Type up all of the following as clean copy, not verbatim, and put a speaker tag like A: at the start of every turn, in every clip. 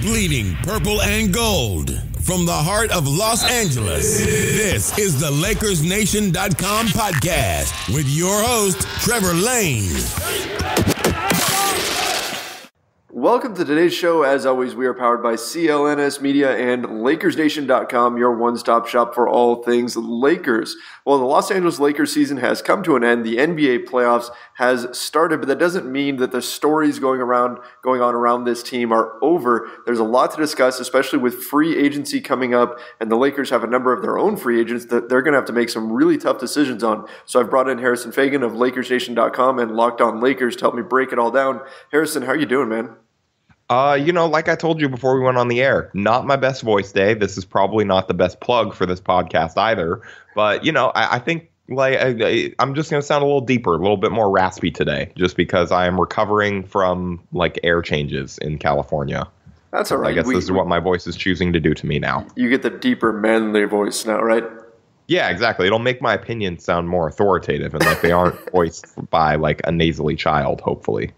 A: Bleeding purple and gold. From the heart of Los Angeles, this is the LakersNation.com podcast with your host, Trevor Lane.
B: Welcome to today's show. As always, we are powered by CLNS Media and LakersNation.com, your one-stop shop for all things Lakers. Well, the Los Angeles Lakers season has come to an end. The NBA playoffs has started, but that doesn't mean that the stories going on around this team are over. There's a lot to discuss, especially with free agency coming up, and the Lakers have a number of their own free agents that they're going to have to make some really tough decisions on. So I've brought in Harrison Faigen of LakersNation.com and Locked On Lakers to help me break it all down. Harrison, how are you doing, man?
C: Like I told you before we went on the air, not my best voice day. This is probably not the best plug for this podcast either. But, I think I'm just going to sound a little deeper, a little bit more raspy today, just because I am recovering from air changes in California.
B: That's all right.
C: I guess this is what my voice is choosing to do to me now.
B: You get the deeper manly voice now, right?
C: Yeah, exactly. It'll make my opinions sound more authoritative and like they aren't voiced by a nasally child, hopefully.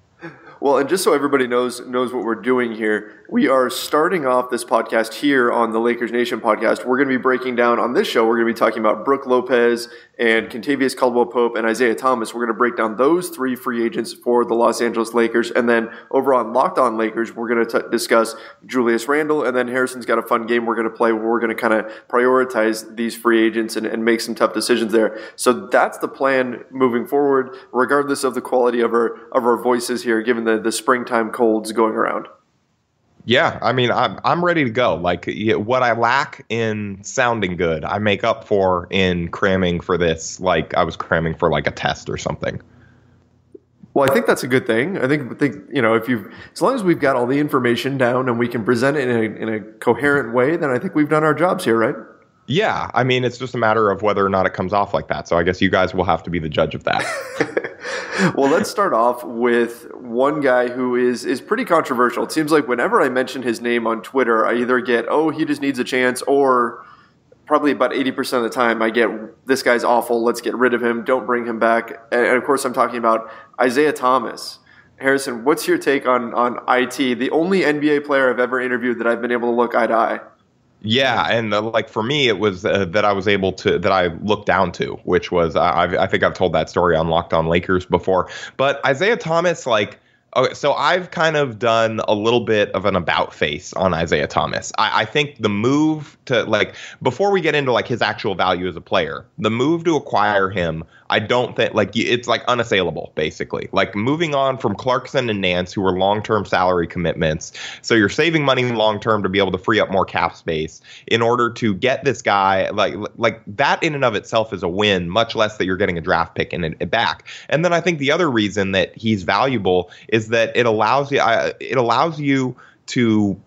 B: Well, and just so everybody knows what we're doing here, we are starting off this podcast here on the Lakers Nation podcast. We're going to be breaking down on this show. We're going to be talking about Brook Lopez and Kentavious Caldwell-Pope and Isaiah Thomas. We're going to break down those three free agents for the Los Angeles Lakers. And then over on Locked On Lakers, we're going to discuss Julius Randle. And then Harrison's got a fun game we're going to play where we're going to kind of prioritize these free agents and make some tough decisions there. So that's the plan moving forward, regardless of the quality of our voices here, given the springtime colds going around.
C: Yeah, I mean, I'm ready to go. What I lack in sounding good, I make up for in cramming for this, like I was cramming for a test or something.
B: Well, I think that's a good thing. I think as long as we've got all the information down and we can present it in a coherent way, then I think we've done our jobs here, right?
C: Yeah, I mean, it's just a matter of whether or not it comes off like that. So I guess you guys will have to be the judge of that.
B: Well, let's start off with one guy who is pretty controversial. It seems like whenever I mention his name on Twitter, I either get, he just needs a chance, or probably about 80% of the time I get, this guy's awful, let's get rid of him, don't bring him back. And of course, I'm talking about Isaiah Thomas. Harrison, what's your take on IT, the only NBA player I've ever interviewed that I've been able to look eye to eye?
C: Yeah, and for me, it was that I looked down to, which was I think I've told that story on Locked On Lakers before. But Isaiah Thomas, okay, so I've kind of done a little bit of an about face on Isaiah Thomas. I think the move to before we get into his actual value as a player, the move to acquire him, I don't think it's unassailable, basically. Moving on from Clarkson and Nance, who were long-term salary commitments. So you're saving money long-term to be able to free up more cap space in order to get this guy like that in and of itself is a win, much less that you're getting a draft pick in it back. And then I think the other reason that he's valuable is that it allows you to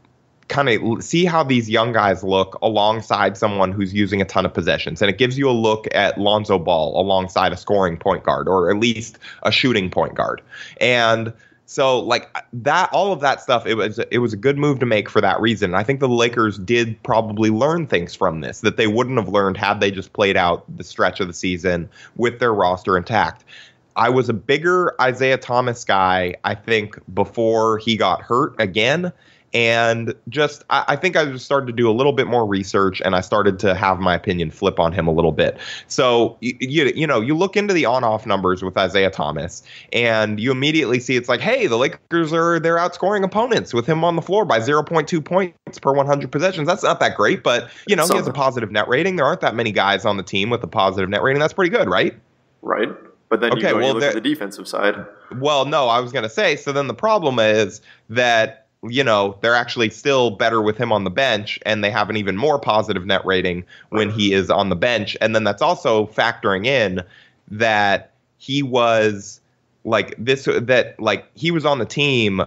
C: kind of see how these young guys look alongside someone who's using a ton of possessions. And it gives you a look at Lonzo Ball alongside a scoring point guard, or at least a shooting point guard. And so that, all of that stuff, it was a good move to make for that reason. And I think the Lakers did probably learn things from this that they wouldn't have learned had they just played out the stretch of the season with their roster intact. I was a bigger Isaiah Thomas guy, I think, before he got hurt again. And I think I just started to do a little bit more research, and I started to have my opinion flip on him a little bit. So, you look into the on-off numbers with Isaiah Thomas, and you immediately see it's hey, the Lakers they're outscoring opponents with him on the floor by 0.2 points per 100 possessions. That's not that great, but, he has a positive net rating. There aren't that many guys on the team with a positive net rating. That's pretty good, right?
B: Right. But then you look at the defensive side.
C: Well, no, I was going to say, so then the problem is that, they're actually still better with him on the bench, and they have an even more positive net rating when he is on the bench. And then that's also factoring in that he was he was on the team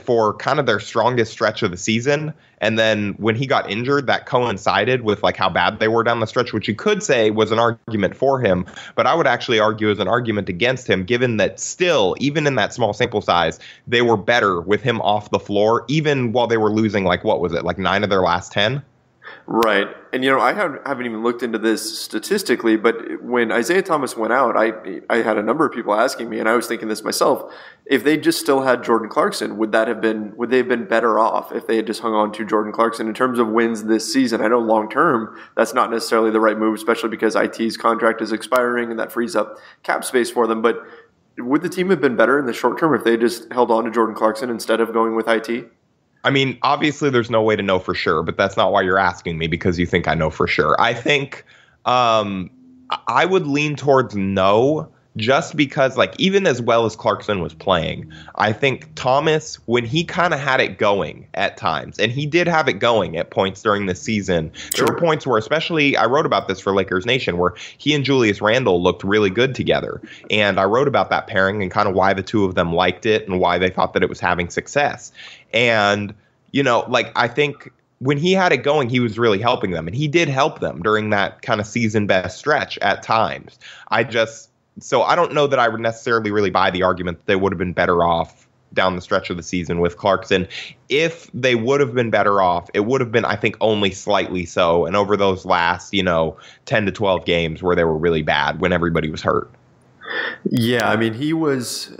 C: for kind of their strongest stretch of the season. And then when he got injured, that coincided with how bad they were down the stretch, which you could say was an argument for him. But I would actually argue as an argument against him, given that still, even in that small sample size, they were better with him off the floor, even while they were losing, 9 of their last 10.
B: Right. And, I haven't even looked into this statistically, but when Isaiah Thomas went out, I had a number of people asking me, and I was thinking this myself, if they just still had Jordan Clarkson, would they have been better off if they had just hung on to Jordan Clarkson in terms of wins this season? I know long term, that's not necessarily the right move, especially because IT's contract is expiring and that frees up cap space for them. But would the team have been better in the short term if they just held on to Jordan Clarkson instead of going with IT?
C: I mean, obviously there's no way to know for sure, but that's not why you're asking me, because you think I know for sure. I think I would lean towards no, just because, like, even as well as Clarkson was playing, I think Thomas, when he kind of had it going at times, and he did have it going at points during the season, there were points where, especially, I wrote about this for Lakers Nation, where he and Julius Randle looked really good together. And I wrote about that pairing and kind of why the two of them liked it and why they thought that it was having success. And, I think when he had it going, he was really helping them. And he did help them during that kind of season best stretch at times. So I don't know that I would necessarily really buy the argument that they would have been better off down the stretch of the season with Clarkson. If they would have been better off, it would have been, I think, only slightly so. And over those last, 10 to 12 games where they were really bad when everybody was hurt.
B: Yeah, I mean, he was...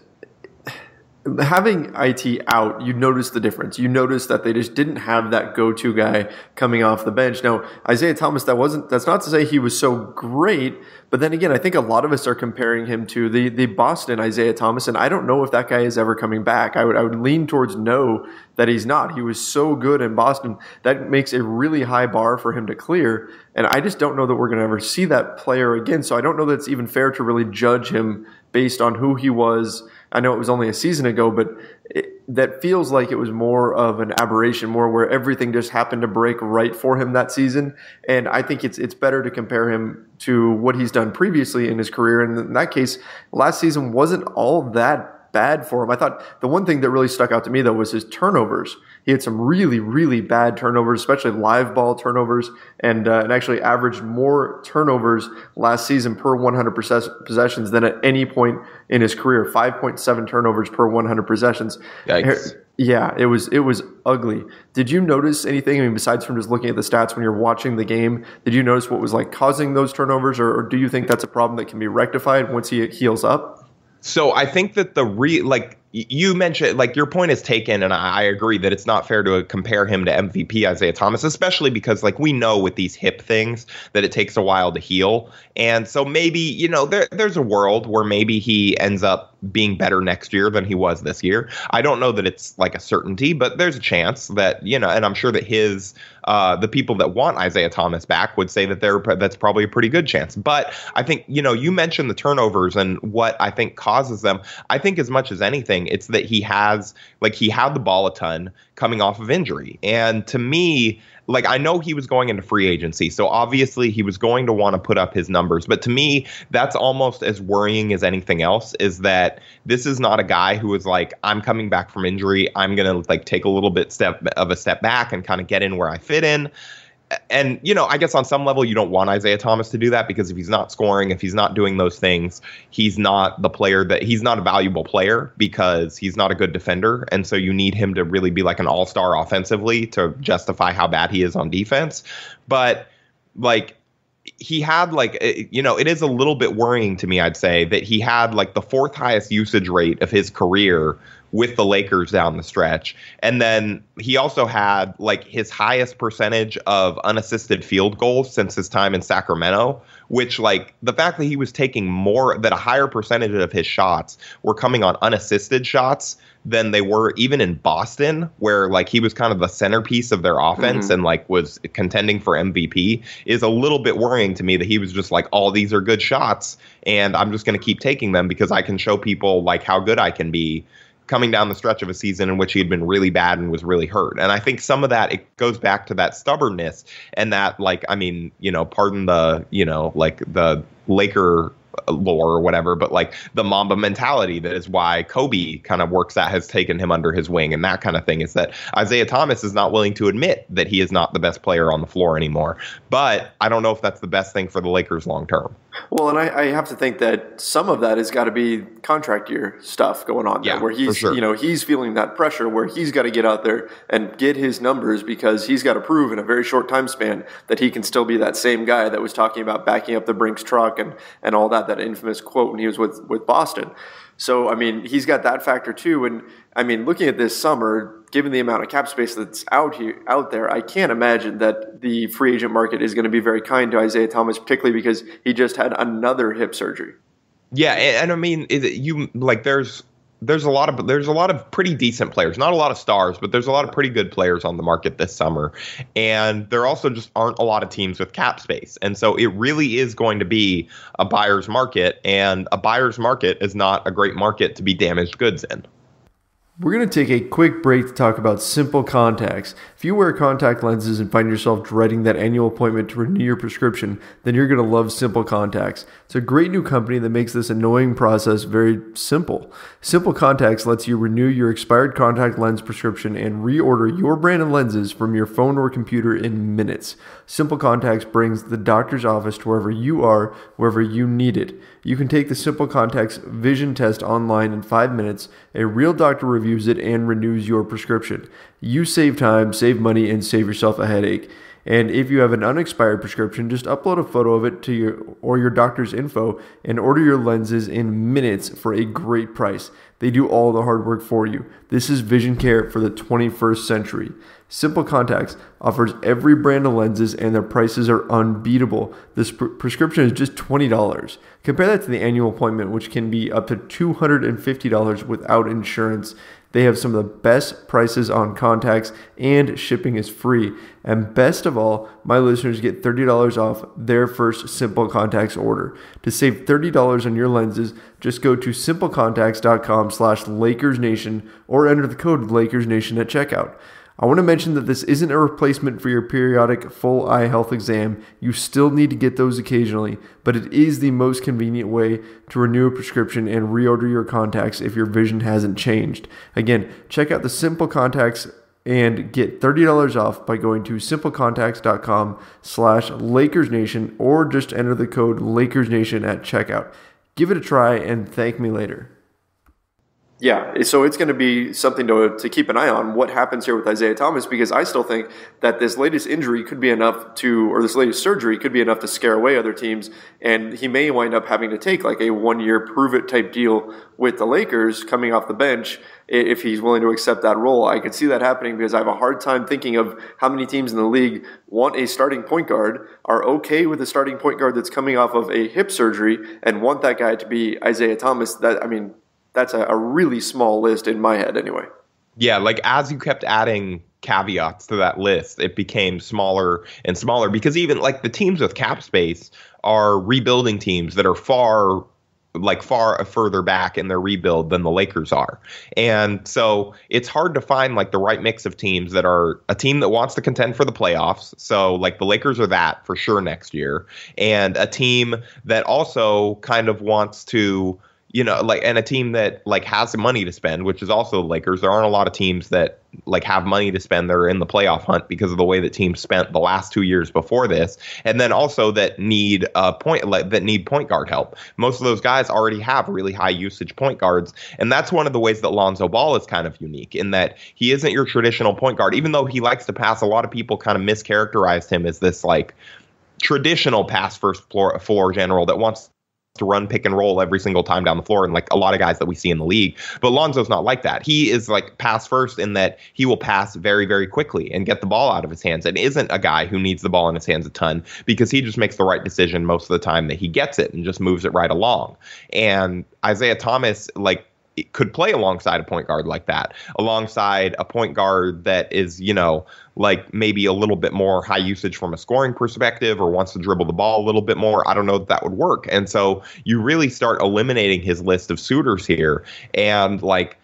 B: Having IT out, you notice the difference. You notice that they just didn't have that go-to guy coming off the bench. Now, Isaiah Thomas, that's not to say he was so great, but then again, I think a lot of us are comparing him to the Boston Isaiah Thomas, and I don't know if that guy is ever coming back. I would lean towards no, that he's not. He was so good in Boston. That makes a really high bar for him to clear, and I just don't know that we're going to ever see that player again. So I don't know that it's even fair to really judge him based on who he was. I know it was only a season ago, but that feels like it was more of an aberration, more where everything just happened to break right for him that season. And I think it's better to compare him to what he's done previously in his career. And in that case, last season wasn't all that bad for him. I thought the one thing that really stuck out to me, though, was his turnovers. He had some really, really bad turnovers, especially live ball turnovers, and actually averaged more turnovers last season per 100 possessions than at any point in his career. 5.7 turnovers per 100 possessions.
C: Yikes.
B: Yeah, it was ugly. Did you notice anything? I mean, besides from just looking at the stats when you're watching the game, did you notice what was causing those turnovers, or do you think that's a problem that can be rectified once he heals up?
C: So I think that you mentioned, your point is taken, and I agree that it's not fair to compare him to MVP Isaiah Thomas, especially because, we know with these hip things that it takes a while to heal. And so maybe, there's a world where maybe he ends up being better next year than he was this year. I don't know that it's a certainty, but there's a chance that, and I'm sure that the people that want Isaiah Thomas back would say that that's probably a pretty good chance. But I think, you mentioned the turnovers and what I think causes them. I think as much as anything, it's that he had the ball a ton coming off of injury. And to me, I know he was going into free agency, so obviously he was going to want to put up his numbers. But to me, that's almost as worrying as anything else, is that this is not a guy who is I'm coming back from injury. I'm going to take a little bit of a step back and kind of get in where I fit in. And, I guess on some level you don't want Isaiah Thomas to do that, because if he's not scoring, if he's not doing those things, he's not he's not a valuable player, because he's not a good defender. And so you need him to really be an all-star offensively to justify how bad he is on defense. But he had it is a little bit worrying to me, I'd say, that he had the fourth highest usage rate of his career with the Lakers down the stretch. And then he also had his highest percentage of unassisted field goals since his time in Sacramento, which the fact that he was taking a higher percentage of his shots were coming on unassisted shots than they were even in Boston, where he was kind of the centerpiece of their offense and was contending for MVP, is a little bit worrying to me, that he was just all these are good shots and I'm just going to keep taking them because I can show people how good I can be, coming down the stretch of a season in which he had been really bad and was really hurt. And I think some of that, it goes back to that stubbornness and that, pardon the, the Laker lore or whatever, but like the Mamba mentality that is why Kobe kind of has taken him under his wing and that kind of thing, is that Isaiah Thomas is not willing to admit that he is not the best player on the floor anymore. But I don't know if that's the best thing for the Lakers long term.
B: Well, and I have to think that some of that has got to be contract year stuff going on there, where he's,
C: sure.
B: He's feeling that pressure where he's got to get out there and get his numbers, because he's got to prove in a very short time span that he can still be that same guy that was talking about backing up the Brinks truck and all that infamous quote when he was with Boston. So, I mean, he's got that factor too. And I mean, looking at this summer, given the amount of cap space that's out there, I can't imagine that the free agent market is going to be very kind to Isaiah Thomas, particularly because he just had another hip surgery.
C: Yeah, and I mean, there's a lot of pretty decent players, not a lot of stars, but there's a lot of pretty good players on the market this summer, and there also just aren't a lot of teams with cap space, and so it really is going to be a buyer's market, and a buyer's market is not a great market to be damaged goods in.
B: We're going to take a quick break to talk about Simple Contacts. If you wear contact lenses and find yourself dreading that annual appointment to renew your prescription, then you're going to love Simple Contacts. It's a great new company that makes this annoying process very simple. Simple Contacts lets you renew your expired contact lens prescription and reorder your brand of lenses from your phone or computer in minutes. Simple Contacts brings the doctor's office to wherever you are, wherever you need it. You can take the Simple Contacts vision test online in 5 minutes. A real doctor reviews it and renews your prescription. You save time, save money, and save yourself a headache. And if you have an unexpired prescription, just upload a photo of it to your doctor's info and order your lenses in minutes for a great price. They do all the hard work for you. This is vision care for the 21st century. Simple Contacts offers every brand of lenses and their prices are unbeatable. This prescription is just $20. Compare that to the annual appointment, which can be up to $250 without insurance. They have some of the best prices on contacts and shipping is free. And best of all, my listeners get $30 off their first Simple Contacts order. To save $30 on your lenses, just go to simplecontacts.com/LakersNation or enter the code LakersNation at checkout. I want to mention that this isn't a replacement for your periodic full eye health exam. You still need to get those occasionally, but it is the most convenient way to renew a prescription and reorder your contacts if your vision hasn't changed. Again, check out the Simple Contacts and get $30 off by going to simplecontacts.com/LakersNation or just enter the code LakersNation at checkout. Give it a try and thank me later. Yeah, so it's going to be something to keep an eye on what happens here with Isaiah Thomas, because I still think that this latest injury could be enough or this latest surgery could be enough to scare away other teams, and he may wind up having to take like a 1-year prove-it type deal with the Lakers coming off the bench if he's willing to accept that role. I could see that happening because I have a hard time thinking of how many teams in the league want a starting point guard, are okay with a starting point guard that's coming off of a hip surgery, and want that guy to be Isaiah Thomas. That's a really small list in my head anyway.
C: Yeah, like as you kept adding caveats to that list, it became smaller and smaller, because even like the teams with cap space are rebuilding teams that are far further back in their rebuild than the Lakers are. And so it's hard to find like the right mix of teams that are a team that wants to contend for the playoffs. So like the Lakers are that for sure next year, and a team that also kind of wants to, and a team that like has money to spend, which is also the Lakers. There aren't a lot of teams that like have money to spend. They're in the playoff hunt because of the way that teams spent the last 2 years before this. And then also that need point guard help. Most of those guys already have really high usage point guards. And that's one of the ways that Lonzo Ball is kind of unique, in that he isn't your traditional point guard, even though he likes to pass. A lot of people kind of mischaracterized him as this like traditional pass first floor general that wants to run pick and roll every single time down the floor, and like a lot of guys that we see in the league. But Lonzo's not like that. He is like pass first in that he will pass very, very quickly and get the ball out of his hands, and isn't a guy who needs the ball in his hands a ton, because he just makes the right decision most of the time that he gets it and just moves it right along. And Isaiah Thomas, like, could play alongside a point guard like that, alongside a point guard that is, like maybe a little bit more high usage from a scoring perspective, or wants to dribble the ball a little bit more. I don't know that would work. And so you really start eliminating his list of suitors here. And like,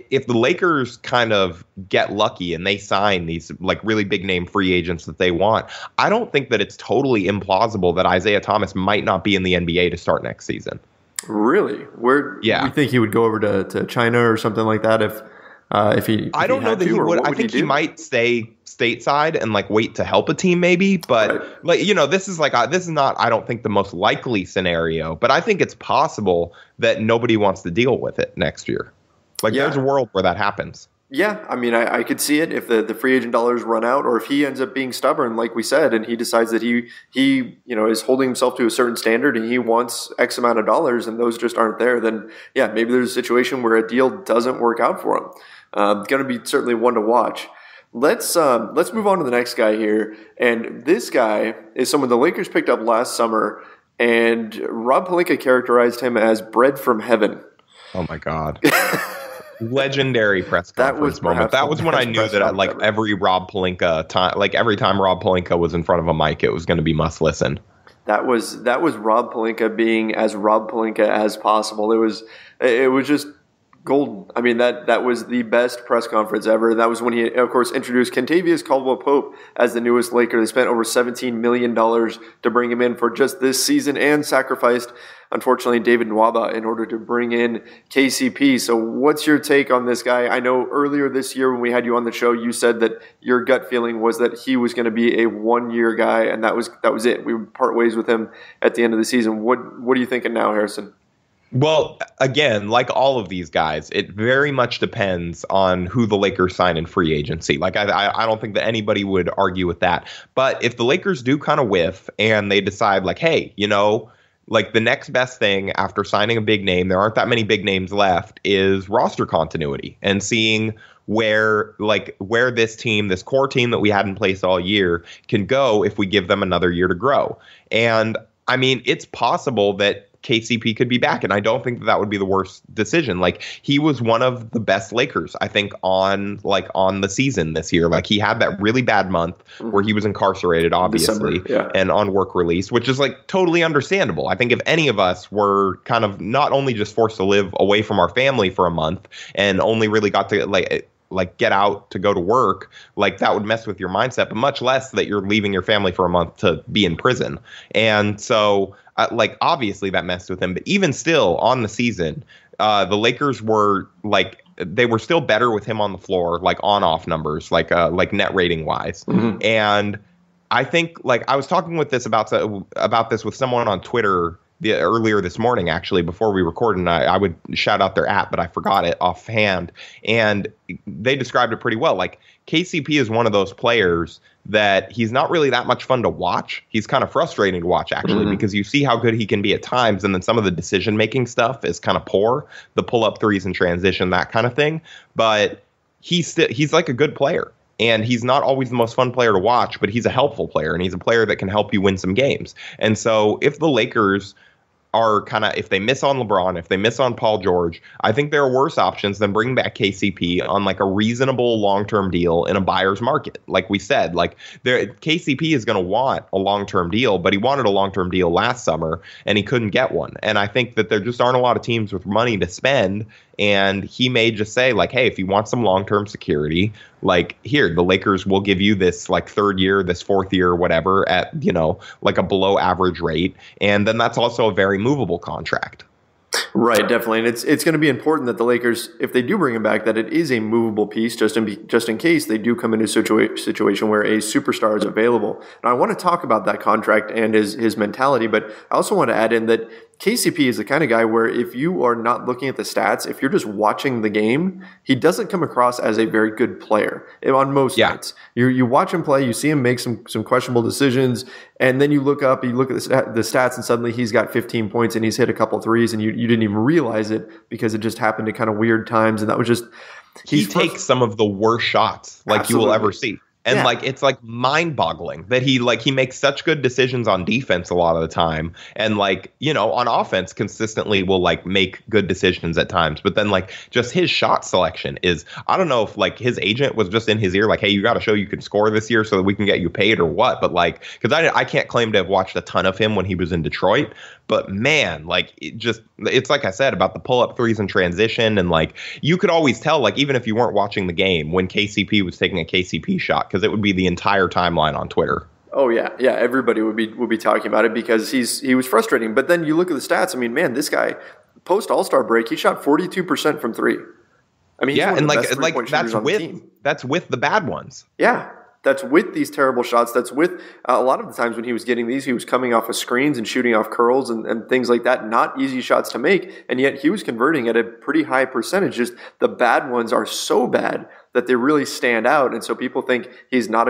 C: if the Lakers kind of get lucky and they sign these like really big name free agents that they want, I don't think that it's totally implausible that Isaiah Thomas might not be in the NBA to start next season.
B: Really? Where?
C: Yeah.
B: You think he would go over to China or something like that if he?
C: I don't know that he would. I think he might stay stateside and like wait to help a team maybe, but like, you know, this is not, I don't think, the most likely scenario, but I think it's possible that nobody wants to deal with it next year. Like there's a world where that happens.
B: Yeah, I mean, I could see it if the free agent dollars run out, or if he ends up being stubborn, like we said, and he decides that he is holding himself to a certain standard and he wants X amount of dollars and those just aren't there, then yeah, maybe there's a situation where a deal doesn't work out for him. Going to be certainly one to watch. Let's move on to the next guy here, and this guy is someone the Lakers picked up last summer, and Rob Pelinka characterized him as bread from heaven.
C: Oh my God. Legendary press conference moment. That was when I knew that every Rob Pelinka time, like every time Rob Pelinka was in front of a mic, it was going to be must listen.
B: That was Rob Pelinka being as Rob Pelinka as possible. It was just golden. I mean, that was the best press conference ever. That was when he, of course, introduced Kentavious Caldwell-Pope as the newest Laker. They spent over $17 million to bring him in for just this season and sacrificed, unfortunately, David Nwaba in order to bring in KCP. So what's your take on this guy? I know earlier this year when we had you on the show, you said that your gut feeling was that he was going to be a one-year guy, and that was it. We would part ways with him at the end of the season. What are you thinking now, Harrison?
C: Well, again, like all of these guys, it very much depends on who the Lakers sign in free agency. Like, I don't think that anybody would argue with that. But if the Lakers do kind of whiff and they decide like, hey, you know, like the next best thing after signing a big name, there aren't that many big names left, is roster continuity and seeing where this team, this core team that we had in place all year, can go if we give them another year to grow. And I mean, it's possible that KCP could be back, and I don't think that would be the worst decision. Like, he was one of the best Lakers, I think, on the season this year. Like, he had that really bad month where he was incarcerated, obviously, and on work release, which is like totally understandable. I think if any of us were kind of not only just forced to live away from our family for a month and only really got to like get out to go to work, like that would mess with your mindset, but much less that you're leaving your family for a month to be in prison. And so like obviously that messed with him, but even still on the season, the Lakers were like, they were still better with him on the floor, like on-off numbers, like net rating wise. Mm-hmm. And I think like I was talking with this about this with someone on Twitter earlier this morning, actually, before we recorded, and I would shout out their app, but I forgot it offhand. And they described it pretty well. Like, KCP is one of those players that he's not really that much fun to watch. He's kind of frustrating to watch, actually, because you see how good he can be at times, and then some of the decision-making stuff is kind of poor, the pull-up threes in transition, that kind of thing. But he's like a good player. And he's not always the most fun player to watch, but he's a helpful player, and he's a player that can help you win some games. And so if the Lakers are if they miss on LeBron, if they miss on Paul George, I think there are worse options than bringing back KCP on like a reasonable long-term deal in a buyer's market. Like we said, like KCP is going to want a long-term deal, but he wanted a long-term deal last summer and he couldn't get one. And I think that there just aren't a lot of teams with money to spend. And he may just say like, hey, if you want some long-term security, like here, the Lakers will give you this like third year, this fourth year, whatever, at, you know, like a below average rate. And then that's also a very movable contract.
B: Right, definitely. And it's going to be important that the Lakers, if they do bring him back, that it is a movable piece just in case they do come into a situation where a superstar is available. And I want to talk about that contract and his mentality, but I also want to add in that KCP is the kind of guy where if you are not looking at the stats, if you're just watching the game, he doesn't come across as a very good player on most nights. You watch him play, you see him make some questionable decisions, and then you look up, you look at the stats, and suddenly he's got 15 points and he's hit a couple threes, and you didn't even realize it because it just happened at kind of weird times, and that was just...
C: He takes some of the worst shots like you will ever see. And like, it's like mind boggling that he makes such good decisions on defense a lot of the time. And like, you know, on offense consistently will like make good decisions at times. But then like just his shot selection is, I don't know if like his agent was just in his ear, like, hey, you got to show you can score this year so that we can get you paid or what. But like, because I can't claim to have watched a ton of him when he was in Detroit. But man, like It's like I said about the pull-up threes in transition, and like you could always tell, like even if you weren't watching the game, when KCP was taking a KCP shot, because it would be the entire timeline on Twitter.
B: Oh yeah, everybody would be talking about it because he was frustrating. But then you look at the stats. I mean, man, this guy post All-Star break, he shot 42% from three. I mean,
C: yeah, and like
B: that's
C: with the bad ones.
B: Yeah. That's with these terrible shots. That's with a lot of the times when he was getting these, he was coming off of screens and shooting off curls and things like that. Not easy shots to make, and yet he was converting at a pretty high percentage. Just the bad ones are so bad that they really stand out, and so people think he's not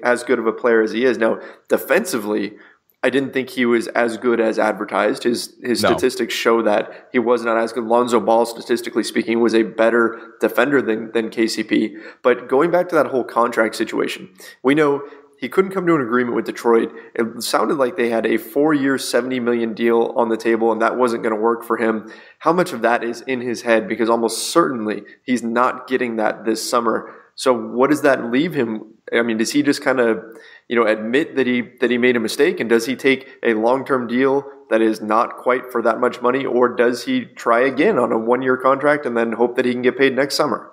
B: as good of a player as he is. Now, defensively, I didn't think he was as good as advertised. His statistics show that he was not as good. Lonzo Ball, statistically speaking, was a better defender than KCP. But going back to that whole contract situation, we know he couldn't come to an agreement with Detroit. It sounded like they had a 4-year, $70 million deal on the table, and that wasn't going to work for him. How much of that is in his head? Because almost certainly he's not getting that this summer. So what does that leave him? I mean, does he just kind of admit that he made a mistake, and does he take a long-term deal that is not quite for that much money, or does he try again on a 1-year contract and then hope that he can get paid next summer?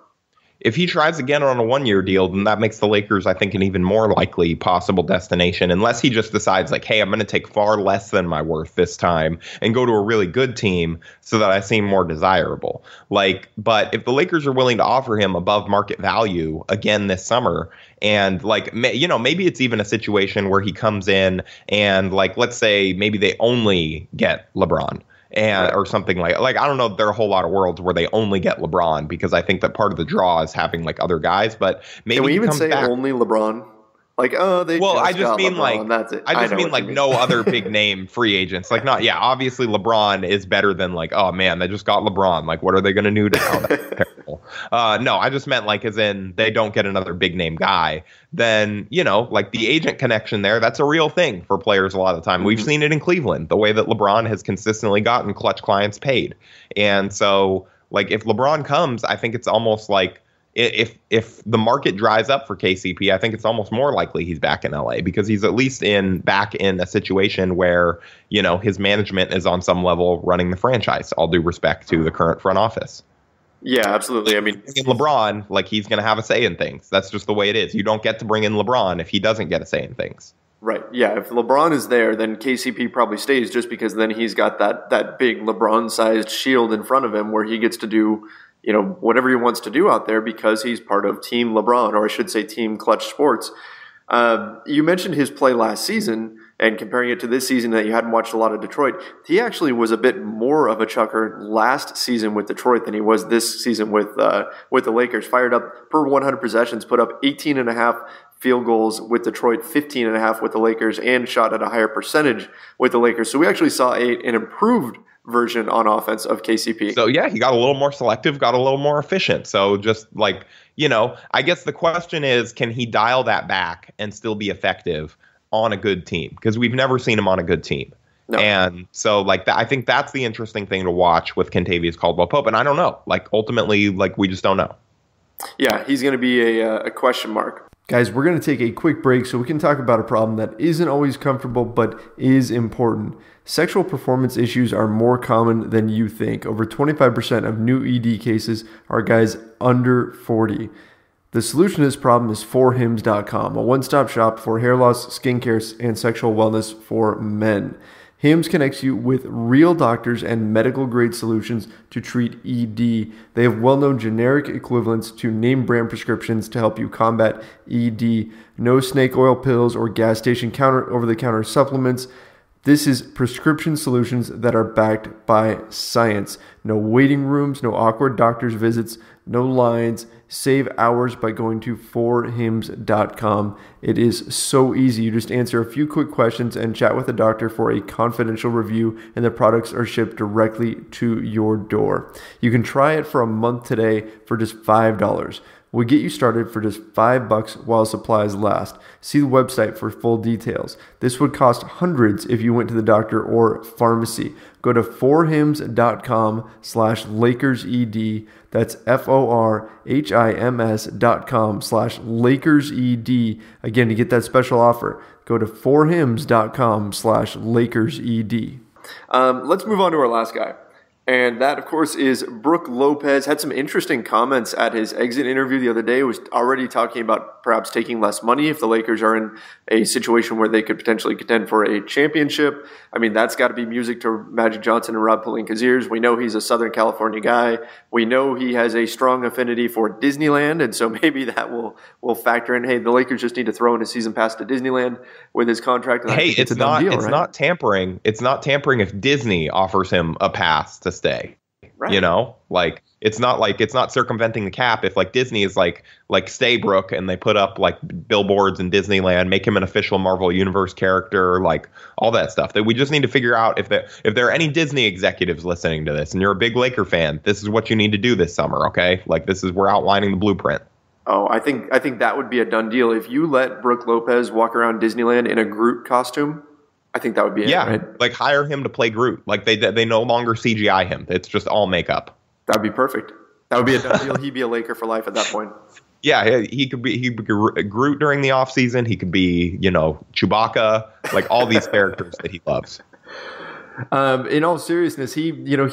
C: If he tries again on a 1-year deal, then that makes the Lakers, I think, an even more likely possible destination, unless he just decides like, hey, I'm going to take far less than my worth this time and go to a really good team so that I seem more desirable. But if the Lakers are willing to offer him above market value again this summer, and maybe it's even a situation where he comes in and let's say maybe they only get LeBron. Or something like I don't know. There are a whole lot of worlds where they only get LeBron, because I think that part of the draw is having other guys. But maybe
B: can we even say only LeBron? I just mean
C: LeBron,
B: that's it.
C: I just mean no other big name free agents. Obviously LeBron is better than oh man, they just got LeBron. What are they going to do now? That's terrible. No, I just meant as in they don't get another big name guy. Then the agent connection there, that's a real thing for players a lot of the time. Mm-hmm. We've seen it in Cleveland, the way that LeBron has consistently gotten clutch clients paid. And so if LeBron comes, I think it's almost if the market dries up for KCP, I think it's almost more likely he's back in LA, because he's at least back in a situation where, his management is on some level running the franchise, all due respect to the current front office.
B: Yeah, absolutely. I mean,
C: in LeBron, he's going to have a say in things. That's just the way it is. You don't get to bring in LeBron if he doesn't get a say in things.
B: Right. Yeah. If LeBron is there, then KCP probably stays, just because then he's got that big LeBron-sized shield in front of him where he gets to do whatever he wants to do out there, because he's part of Team LeBron, or I should say Team Clutch Sports. You mentioned his play last season, and comparing it to this season that you hadn't watched a lot of Detroit. He actually was a bit more of a chucker last season with Detroit than he was this season with the Lakers. Fired up per 100 possessions, put up 18.5 field goals with Detroit, 15.5 with the Lakers, and shot at a higher percentage with the Lakers. So we actually saw an improved version on offense of KCP.
C: So yeah, he got a little more selective, got a little more efficient. So just I guess the question is, can he dial that back and still be effective on a good team? Because we've never seen him on a good team. No. And so I think that's the interesting thing to watch with Kentavious Caldwell-Pope. And I don't know, ultimately, we just don't know.
B: Yeah, he's going to be a question mark. Guys, we're going to take a quick break so we can talk about a problem that isn't always comfortable but is important. Sexual performance issues are more common than you think. Over 25% of new ED cases are guys under 40. The solution to this problem is 4hims.com, a one-stop shop for hair loss, skincare, and sexual wellness for men. Hims connects you with real doctors and medical-grade solutions to treat ED. They have well-known generic equivalents to name-brand prescriptions to help you combat ED. No snake oil pills or gas station over-the-counter supplements. This is prescription solutions that are backed by science. No waiting rooms, no awkward doctor's visits, no lines. Save hours by going to 4hims.com. It is so easy. You just answer a few quick questions and chat with a doctor for a confidential review, and the products are shipped directly to your door. You can try it for a month today for just $5. We'll get you started for just $5 while supplies last. See the website for full details. This would cost hundreds if you went to the doctor or pharmacy. Go to 4hims.com/LakersED. That's FORHIMS.com/LakersED. Again, to get that special offer, go to 4hims.com/LakersED. Let's move on to our last guy. And that, of course, is Brook Lopez. Had some interesting comments at his exit interview the other day. Was already talking about perhaps taking less money if the Lakers are in a situation where they could potentially contend for a championship. I mean, that's got to be music to Magic Johnson and Rob Pelinka's ears. We know he's a Southern California guy. We know he has a strong affinity for Disneyland, and so maybe that will factor in. Hey, the Lakers just need to throw in a season pass to Disneyland with his contract. And
C: hey, it's not tampering. It's not tampering if Disney offers him a pass to stay. Right. You know, like it's not circumventing the cap if like Disney is like stay Brook and they put up like billboards in Disneyland, make him an official Marvel Universe character, like all that stuff. That we just need to figure out if there are any Disney executives listening to this and you're a big Laker fan, this is what you need to do this summer, okay? Like we're outlining the blueprint.
B: Oh, I think that would be a done deal. If you let Brook Lopez walk around Disneyland in a Groot costume, I think that would be it, right?
C: Like hire him to play Groot. Like they no longer CGI him. It's just all makeup.
B: That'd be perfect. That would be a done deal. He'd be a Laker for life at that point.
C: Yeah, he could be Groot during the offseason. He could be, Chewbacca, like all these characters that he loves.
B: In all seriousness, he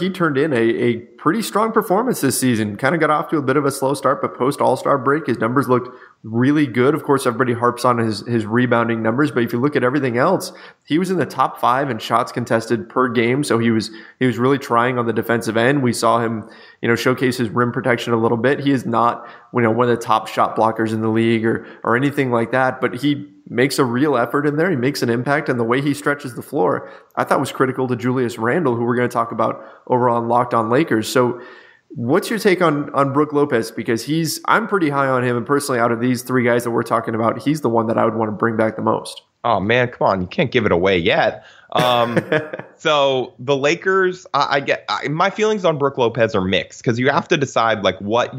B: turned in a pretty strong performance this season. Kind of got off to a bit of a slow start, but post All-Star break, his numbers looked really good. Of course, everybody harps on his rebounding numbers, but if you look at everything else, he was in the top 5 in shots contested per game. So he was really trying on the defensive end. We saw him, showcase his rim protection a little bit. He is not, one of the top shot blockers in the league or anything like that, but he makes a real effort in there. He makes an impact, and the way he stretches the floor, I thought was critical to Julius Randle, who we're going to talk about over on Locked On Lakers. So what's your take on Brook Lopez? Because I'm pretty high on him, and personally, out of these 3 guys that we're talking about, he's the one that I would want to bring back the most.
C: Oh man, come on. You can't give it away yet. So the Lakers, my feelings on Brook Lopez are mixed because you have to decide like what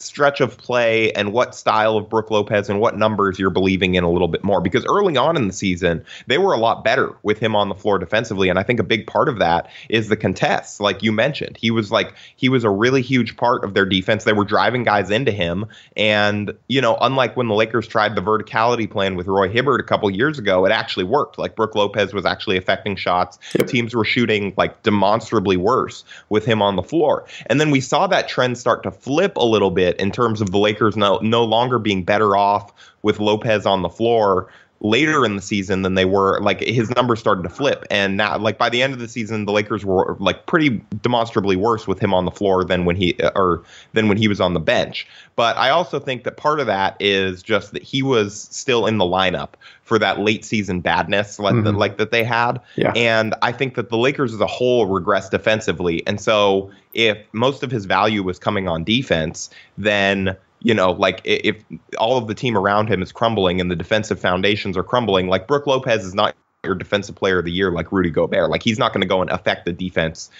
C: stretch of play and what style of Brook Lopez and what numbers you're believing in a little bit more, because early on in the season, they were a lot better with him on the floor defensively. And I think a big part of that is the contests. Like you mentioned, he was a really huge part of their defense. They were driving guys into him. And, unlike when the Lakers tried the verticality plan with Roy Hibbert a couple years ago, it actually worked. Like Brook Lopez was actually affecting shots. Yep. Teams were shooting like demonstrably worse with him on the floor. And then we saw that trend start to flip a little bit in terms of the Lakers no longer being better off with Lopez on the floor later in the season than they were. Like his numbers started to flip, and now like by the end of the season the Lakers were like pretty demonstrably worse with him on the floor than when he was on the bench. But I also think that part of that is just that he was still in the lineup for that late season badness that they had. Yeah. And I think that the Lakers as a whole regressed defensively. And so if most of his value was coming on defense, then if all of the team around him is crumbling and the defensive foundations are crumbling, like Brook Lopez is not your defensive player of the year like Rudy Gobert. Like he's not going to go and affect the defense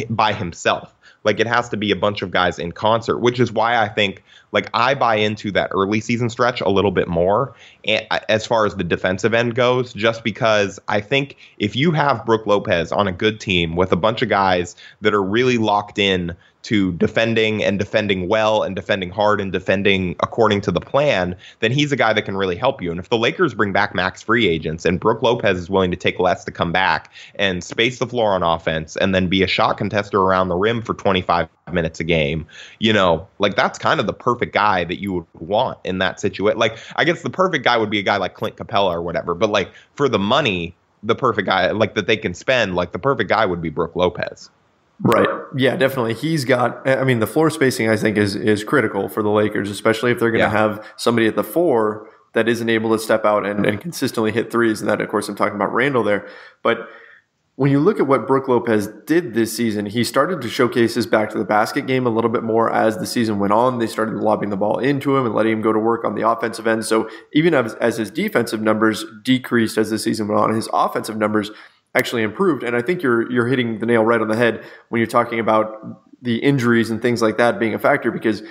C: by himself. Like it has to be a bunch of guys in concert, which is why I think like I buy into that early season stretch a little bit more as far as the defensive end goes, just because I think if you have Brook Lopez on a good team with a bunch of guys that are really locked in to defending well and defending hard and defending according to the plan, then he's a guy that can really help you. And if the Lakers bring back max free agents and Brook Lopez is willing to take less to come back and space the floor on offense and then be a shot contester around the rim for 25 minutes a game, like that's kind of the perfect guy that you would want in that situation. Like I guess the perfect guy would be a guy like Clint Capella or whatever, but like for the money, the perfect guy like that they can spend, like the perfect guy would be Brook Lopez.
B: Right. Yeah, definitely. He's got, the floor spacing, I think, is critical for the Lakers, especially if they're going to have somebody at the 4 that isn't able to step out and consistently hit threes. And that, of course, I'm talking about Randle there. But when you look at what Brook Lopez did this season, he started to showcase his back to the basket game a little bit more as the season went on. They started lobbing the ball into him and letting him go to work on the offensive end. So even as his defensive numbers decreased as the season went on, his offensive numbers actually improved. And I think you're hitting the nail right on the head when you're talking about the injuries and things like that being a factor, because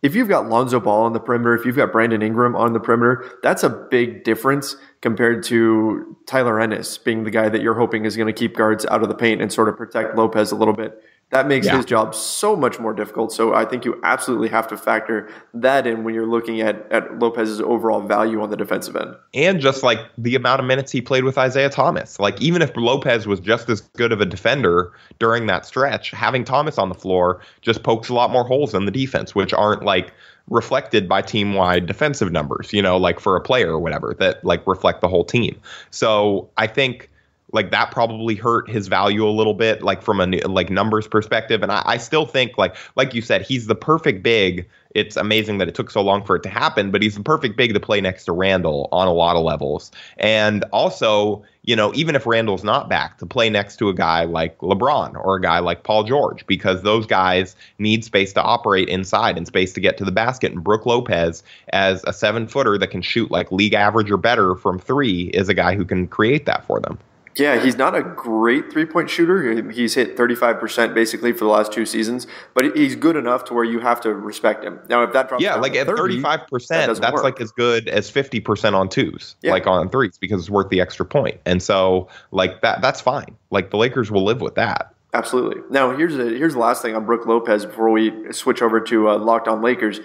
B: if you've got Lonzo Ball on the perimeter, if you've got Brandon Ingram on the perimeter, that's a big difference compared to Tyler Ennis being the guy that you're hoping is going to keep guards out of the paint and sort of protect Lopez a little bit That makes his job so much more difficult. So I think you absolutely have to factor that in when you're looking at Lopez's overall value on the defensive end.
C: And just like the amount of minutes he played with Isaiah Thomas. Like even if Lopez was just as good of a defender during that stretch, having Thomas on the floor just pokes a lot more holes in the defense, which aren't like reflected by team-wide defensive numbers, like for a player or whatever that like reflect the whole team. So I think like that probably hurt his value a little bit, like from a like numbers perspective. And I still think like you said, he's the perfect big. It's amazing that it took so long for it to happen, but he's the perfect big to play next to Randall on a lot of levels. And also, even if Randall's not back, to play next to a guy like LeBron or a guy like Paul George, because those guys need space to operate inside and space to get to the basket. And Brook Lopez, as a 7-footer that can shoot like league average or better from 3, is a guy who can create that for them.
B: Yeah, he's not a great three-point shooter. He's hit 35% basically for the last 2 seasons, but he's good enough to where you have to respect him. Now, if that drops down
C: like
B: to
C: at
B: 35%,
C: that's
B: work.
C: like as good as 50% on 2s, like on 3s, because it's worth the extra point. And so, like that's fine. Like the Lakers will live with that.
B: Absolutely. Now, here's the last thing on Brook Lopez before we switch over to Locked On Lakers.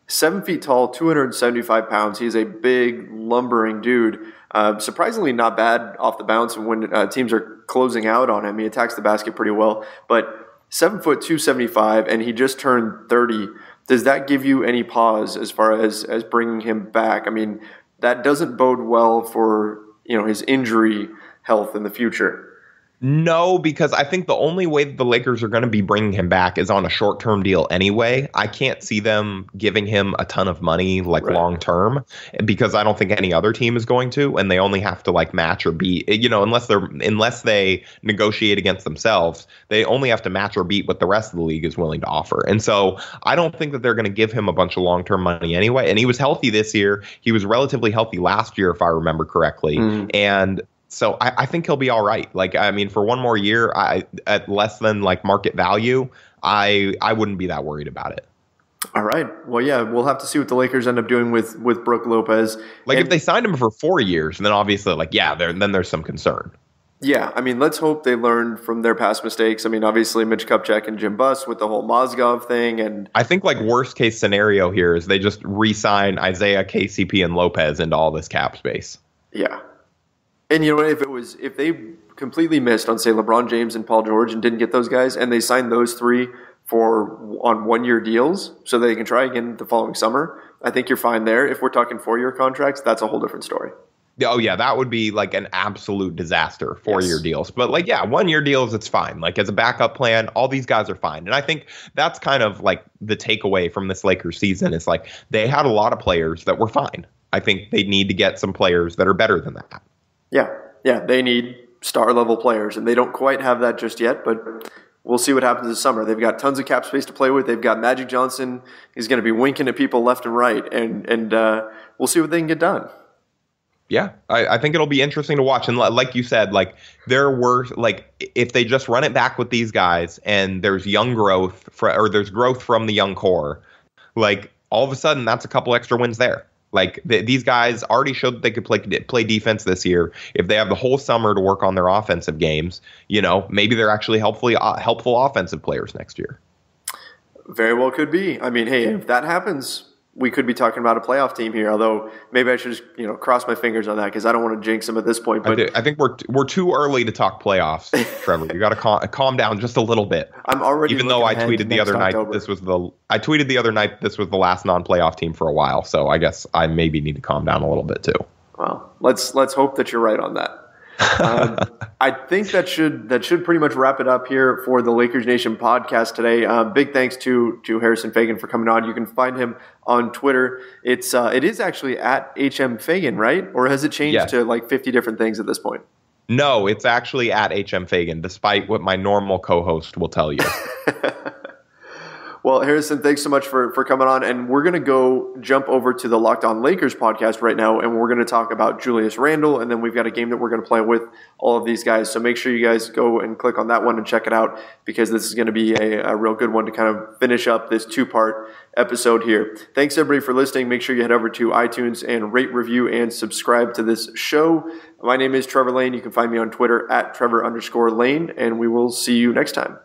B: 7 feet tall, 275 pounds. He's a big, lumbering dude. Surprisingly not bad off the bounce when teams are closing out on him. He attacks the basket pretty well. But 7 foot 275, and he just turned 30. Does that give you any pause as far as bringing him back? I mean, that doesn't bode well for his injury health in the future.
C: No, because I think the only way that the Lakers are going to be bringing him back is on a short-term deal anyway. I can't see them giving him a ton of money long-term, because I don't think any other team is going to, and they only have to like match or beat, unless they negotiate against themselves, they only have to match or beat what the rest of the league is willing to offer. And so I don't think that they're going to give him a bunch of long-term money anyway. And he was healthy this year. He was relatively healthy last year, if I remember correctly. And so I think he'll be all right. Like, I mean, for one more year, at less than like market value, I wouldn't be that worried about it.
B: All right. Well, yeah, we'll have to see what the Lakers end up doing with Brook Lopez.
C: Like, if they signed him for 4 years, then obviously, then there's some concern.
B: Yeah, I mean, let's hope they learned from their past mistakes. I mean, obviously, Mitch Kupchak and Jim Buss with the whole Mozgov thing. And I
C: think like worst case scenario here is they just re-sign Isaiah, KCP, and Lopez into all this cap space.
B: Yeah. And if they completely missed on, say, LeBron James and Paul George and didn't get those guys, and they signed those 3 on 1-year deals so they can try again the following summer, I think you're fine there. If we're talking 4-year contracts, that's a whole different story.
C: Oh, yeah, that would be like an absolute disaster, 4-year deals. But 1-year deals, it's fine. Like as a backup plan, all these guys are fine. And I think that's kind of like the takeaway from this Lakers season is like they had a lot of players that were fine. I think they need to get some players that are better than that.
B: Yeah, they need star-level players, and they don't quite have that just yet, but we'll see what happens this summer. They've got tons of cap space to play with. They've got Magic Johnson. He's going to be winking at people left and right, and we'll see what they can get done.
C: Yeah, I think it'll be interesting to watch. And like you said, like there were if they just run it back with these guys and there's young growth or there's growth from the young core, like all of a sudden that's a couple extra wins there. Like these guys already showed that they could play defense this year. If they have the whole summer to work on their offensive games, maybe they're actually helpful offensive players next year. Very well could be. I mean, hey, if that happens, we could be talking about a playoff team here. Although maybe I should just cross my fingers on that because I don't want to jinx them at this point. But I think we're too early to talk playoffs, Trevor. You got to calm down just a little bit.
B: I'm already
C: even though I tweeted the other night this was the last non-playoff team for a while. So I guess I maybe need to calm down a little bit too.
B: Well, let's hope that you're right on that. I think that should pretty much wrap it up here for the Lakers Nation podcast today. Big thanks to Harrison Faigen for coming on. You can find him on Twitter. It is actually at HM Faigen, right? Or has it changed to like 50 different things at this point?
C: No, it's actually at HM Faigen, despite what my normal co-host will tell you.
B: Well, Harrison, thanks so much for coming on. And we're going to go jump over to the Locked On Lakers podcast right now, and we're going to talk about Julius Randle, and then we've got a game that we're going to play with all of these guys. So make sure you guys go and click on that one and check it out because this is going to be a real good one to kind of finish up this 2-part episode here. Thanks, everybody, for listening. Make sure you head over to iTunes and rate, review, and subscribe to this show. My name is Trevor Lane. You can find me on Twitter at Trevor_Lane, and we will see you next time.